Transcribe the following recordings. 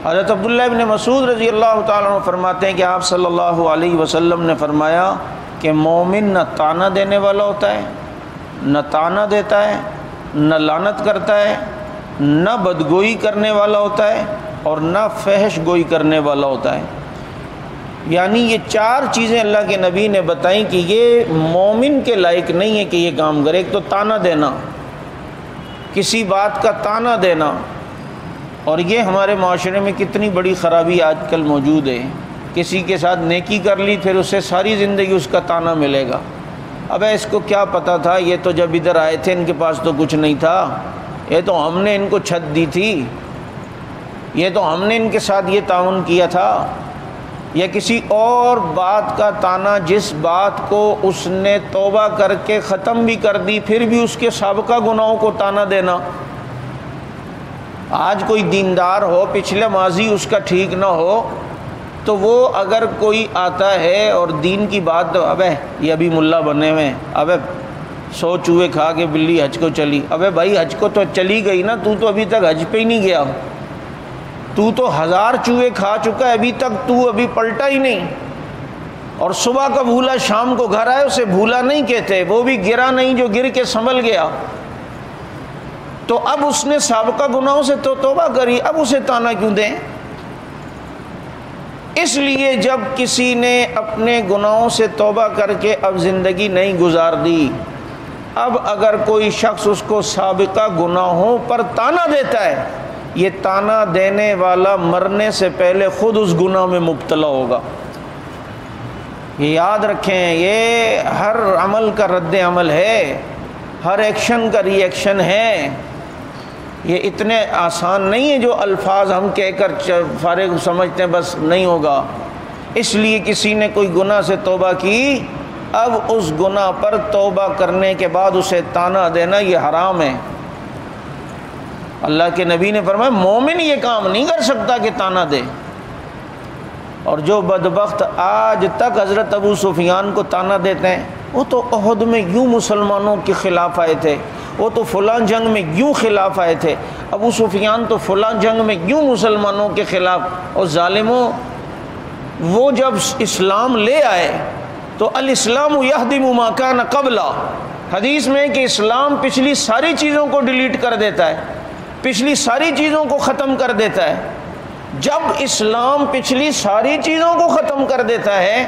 حضرت عبداللہ ابن مسعود رضی اللہ تعالیٰ عنہ فرماتے ہیں کہ آپ صلی اللہ علیہ وسلم نے فرمایا کہ مومن نہ طعنہ دینے والا ہوتا ہے، نہ طعنہ دیتا ہے، نہ لعنت کرتا ہے، نہ بدگوئی کرنے والا ہوتا ہے، اور نہ فحش گوئی کرنے والا ہوتا ہے۔ یعنی یہ چار چیزیں اللہ کے نبی نے بتائیں کہ یہ مومن کے لائق نہیں ہے کہ یہ کام کرے۔ ایک تو طعنہ دینا، کسی بات کا طعنہ دینا، اور یہ ہمارے معاشرے میں کتنی بڑی خرابی آج کل موجود ہے۔ کسی کے ساتھ نیکی کر لی، پھر اسے ساری زندگی اس کا طعنہ ملے گا۔ اب اس کو کیا پتہ تھا، یہ تو جب ادھر آئے تھے ان کے پاس تو کچھ نہیں تھا، یہ تو ہم نے ان کو چھت دی تھی، یہ تو ہم نے ان کے ساتھ یہ تعاون کیا تھا۔ یا کسی اور بات کا طعنہ، جس بات کو اس نے توبہ کر کے ختم بھی کر دی پھر بھی اس کے سابقہ گناہوں کو طعنہ دینا۔ آج کوئی دیندار ہو، پچھلے ماضی اس کا ٹھیک نہ ہو، تو وہ اگر کوئی آتا ہے اور دین کی بات، ابے یہ ابھی ملا بنے ہوئے، ابے 100 چوہے کھا کے بلی حج کو چلی، ابے بھائی حج کو تو چلی گئی نا، تو ابھی تک حج پہ ہی نہیں گیا، تو 1000 چوہے کھا چکا ہے، ابھی تک تو ابھی پلٹا ہی نہیں۔ اور صبح کا بھولا شام کو گھر آئے، اسے بھولا نہیں کہتے، وہ بھی گرا نہیں جو گر کے سنبھل گیا۔ تو اب اس نے سابقہ گناہوں سے تو توبہ کری، اب اسے طعنہ کیوں دیں؟ اس لیے جب کسی نے اپنے گناہوں سے توبہ کر کے اب زندگی نہیں گزار دی، اب اگر کوئی شخص اس کو سابقہ گناہوں پر طعنہ دیتا ہے، یہ طعنہ دینے والا مرنے سے پہلے خود اس گناہ میں مبتلا ہوگا۔ یہ یاد رکھیں، یہ ہر عمل کا رد عمل ہے، ہر ایکشن کا ری ایکشن ہے۔ یہ اتنے آسان نہیں ہے جو الفاظ ہم کہہ کر فارغ سمجھتے ہیں بس نہیں ہوگا۔ اس لیے کسی نے کوئی گناہ سے توبہ کی، اب اس گناہ پر توبہ کرنے کے بعد اسے طعنہ دینا یہ حرام ہے۔ اللہ کے نبی نے فرمایا مومن یہ کام نہیں کر سکتا کہ طعنہ دے۔ اور جو بدبخت آج تک حضرت ابو سفیان کو طعنہ دیتے ہیں، وہ تو احد میں یوں مسلمانوں کے خلاف آئے تھے، وہ تو فلاں جنگ میں یوں خلاف آئے تھے، ابو سفیان تو فلاں جنگ میں یوں مسلمانوں کے خلاف۔ اور ظالموں، وہ جب اسلام لے آئے تو الاسلام یہدم ما کان قبلہ، حدیث میں کہ اسلام پچھلی ساری چیزوں کو ڈیلیٹ کر دیتا ہے، پچھلی ساری چیزوں کو ختم کر دیتا ہے۔ جب اسلام پچھلی ساری چیزوں کو ختم کر دیتا ہے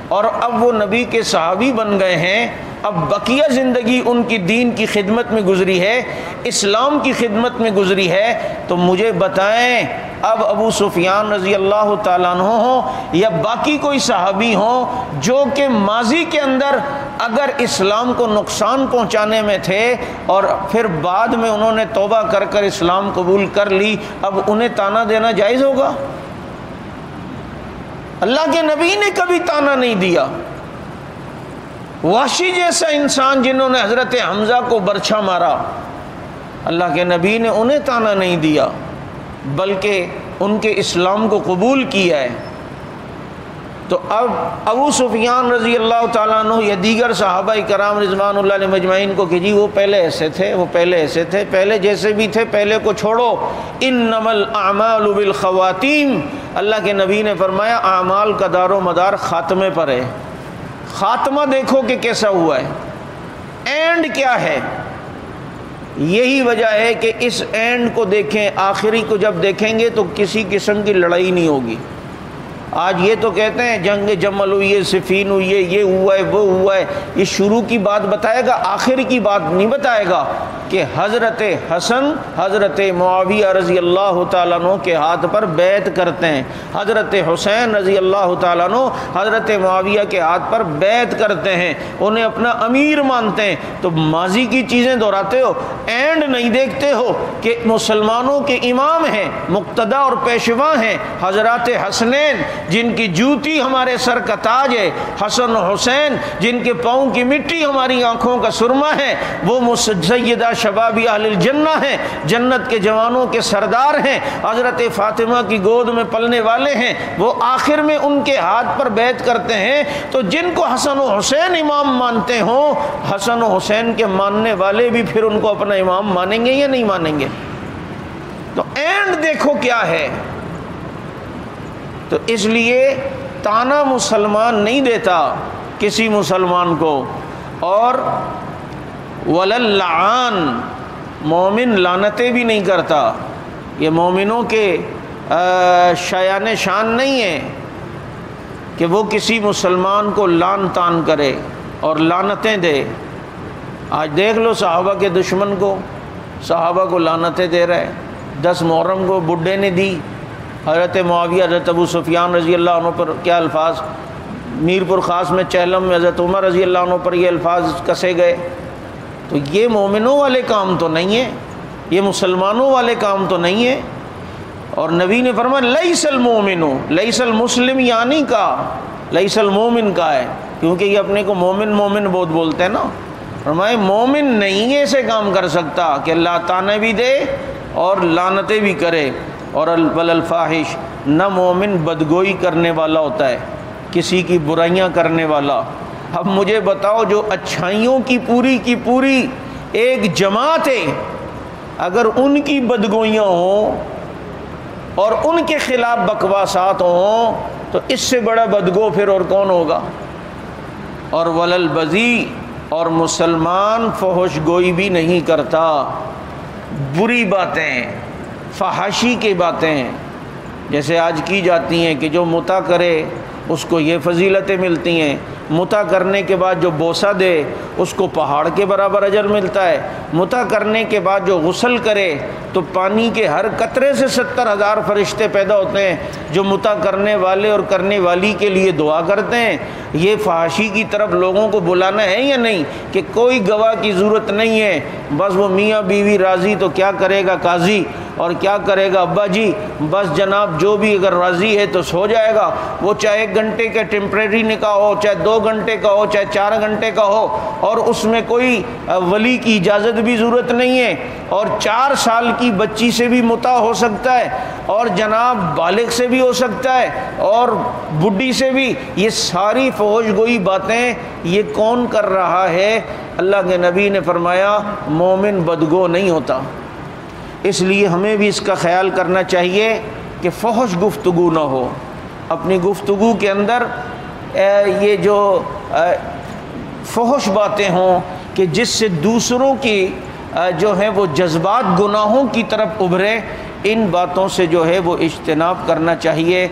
اور اب وہ نبی کے صحابی بن گئے ہیں، اب بقیہ زندگی ان کی دین کی خدمت میں گزری ہے، اسلام کی خدمت میں گزری ہے، تو مجھے بتائیں اب ابو سفیان رضی اللہ تعالیٰ عنہ ہوں یا باقی کوئی صحابی ہوں جو کہ ماضی کے اندر اگر اسلام کو نقصان پہنچانے میں تھے اور پھر بعد میں انہوں نے توبہ کر کر اسلام قبول کر لی، اب انہیں طعنہ دینا جائز ہوگا؟ اللہ کے نبی نے کبھی طعنہ نہیں دیا۔ وحشی جیسا انسان جنہوں نے حضرت حمزہ کو برچھا مارا، اللہ کے نبی نے انہیں طعنہ نہیں دیا بلکہ ان کے اسلام کو قبول کیا ہے۔ تو اب ابو سفیان رضی اللہ تعالیٰ عنہ یا دیگر صحابہ کرام رضوان اللہ علیہ مجمعین کو کہ جی وہ پہلے ایسے تھے، وہ پہلے ایسے تھے، پہلے جیسے بھی تھے پہلے کو چھوڑو، انما الاعمال بالخواتیم، اللہ کے نبی نے فرمایا اعمال کا دار و مدار خاتمے پر ہے۔ خاتمہ دیکھو کہ کیسا ہوا ہے، اینڈ کیا ہے۔ یہی وجہ ہے کہ اس اینڈ کو دیکھیں، آخری کو جب دیکھیں گے تو کسی قسم کی لڑائی نہیں ہوگی۔ آج یہ تو کہتے ہیں جنگ جمل ہوئی ہے، صفین ہوئی ہے، یہ ہوا ہے وہ ہوا ہے، یہ شروع کی بات بتائے گا، آخر کی بات نہیں بتائے گا کہ حضرت حسن حضرت معاویہ رضی اللہ تعالیٰ عنہ کے ہاتھ پر بیعت کرتے ہیں، حضرت حسین رضی اللہ تعالیٰ عنہ حضرت معاویہ کے ہاتھ پر بیعت کرتے ہیں، انہیں اپنا امیر مانتے ہیں۔ تو ماضی کی چیزیں دہراتے ہو، اینڈ نہیں دیکھتے ہو کہ مسلمانوں کے امام ہیں، مقتدا اور پیشوا ہیں حضرات حسنین جن کی جوتی ہمارے سر کا تاج ہے، حسن و حسین جن کے پاؤں کی مٹی ہماری آنکھوں کا سرما ہے، وہ سیدہ شباب اہل الجنہ ہیں، جنت کے جوانوں کے سردار ہیں، حضرت فاطمہ کی گود میں پلنے والے ہیں، وہ آخر میں ان کے ہاتھ پر بیعت کرتے ہیں۔ تو جن کو حسن و حسین امام مانتے ہوں، حسن و حسین کے ماننے والے بھی پھر ان کو اپنا امام مانیں گے یا نہیں مانیں گے؟ تو اینڈ دیکھو کیا ہے، تو اس لیے تانا مسلمان نہیں دیتا کسی مسلمان کو، اور وللعان مومن لعنتیں بھی نہیں کرتا۔ یہ مومنوں کے شایان شان نہیں ہے کہ وہ کسی مسلمان کو لعن تان کرے اور لعنتیں دے۔ آج دیکھ لو صحابہ کے دشمن کو، صحابہ کو لعنتیں دے رہے۔ 10 محرم کو بڈھے نے دی، حضرت معاویہ حضرت ابو سفیان رضی اللہ عنہ پر کیا الفاظ، میرپور خاص میں چہلم میں حضرت عمر رضی اللہ عنہ پر یہ الفاظ کسے گئے۔ تو یہ مومنوں والے کام تو نہیں ہے، یہ مسلمانوں والے کام تو نہیں ہے۔ اور نبی نے فرمایا لیس المومن، لیس المسلم یعنی کا لیس المومن کا ہے، کیونکہ یہ اپنے کو مومن مومن بہت بولتے ہیں نا۔ فرمائے مومن نہیں ایسے کام کر سکتا کہ اللہ تعالیٰ بھی دے اور لعنتیں بھی کرے۔ اور الفاحش، نہ مومن بدگوئی کرنے والا ہوتا ہے، کسی کی برائیاں کرنے والا۔ اب مجھے بتاؤ، جو اچھائیوں کی پوری ایک جماعت ہے، اگر ان کی بدگوئیاں ہوں اور ان کے خلاف بکواسات ہوں تو اس سے بڑا بدگو پھر اور کون ہوگا؟ اور وللبذی، اور مسلمان فحش گوئی بھی نہیں کرتا، بری باتیں، فحاشی کی باتیں جیسے آج کی جاتی ہیں کہ جو متع کرے اس کو یہ فضیلتیں ملتی ہیں، متع کرنے کے بعد جو بوسہ دے اس کو پہاڑ کے برابر اجر ملتا ہے، متع کرنے کے بعد جو غسل کرے تو پانی کے ہر قطرے سے 70,000 فرشتے پیدا ہوتے ہیں جو متع کرنے والے اور کرنے والی کے لیے دعا کرتے ہیں۔ یہ فحاشی کی طرف لوگوں کو بلانا ہے یا نہیں کہ کوئی گواہ کی ضرورت نہیں ہے، بس وہ میاں بیوی راضی تو کیا کرے گا قاضی اور کیا کرے گا ابا جی، بس جناب جو بھی اگر راضی ہے تو سو جائے گا، وہ چاہے 1 گھنٹے کا ٹیمپریری نکاح ہو، چاہے 2 گھنٹے کا ہو، چاہے 4 گھنٹے کا ہو، اور اس میں کوئی ولی کی اجازت بھی ضرورت نہیں ہے، اور 4 سال کی بچی سے بھی متع ہو سکتا ہے، اور جناب بالغ سے بھی ہو سکتا ہے، اور بڈھی سے بھی۔ یہ ساری فحش گوئی باتیں یہ کون کر رہا ہے؟ اللہ کے نبی نے فرمایا مومن بدگو نہیں ہوتا۔ اس لیے ہمیں بھی اس کا خیال کرنا چاہیے کہ فحش گفتگو نہ ہو، اپنی گفتگو کے اندر یہ جو فحش باتیں ہوں کہ جس سے دوسروں کی جو ہے وہ جذبات گناہوں کی طرف ابھرے، ان باتوں سے جو ہے وہ اجتناب کرنا چاہیے۔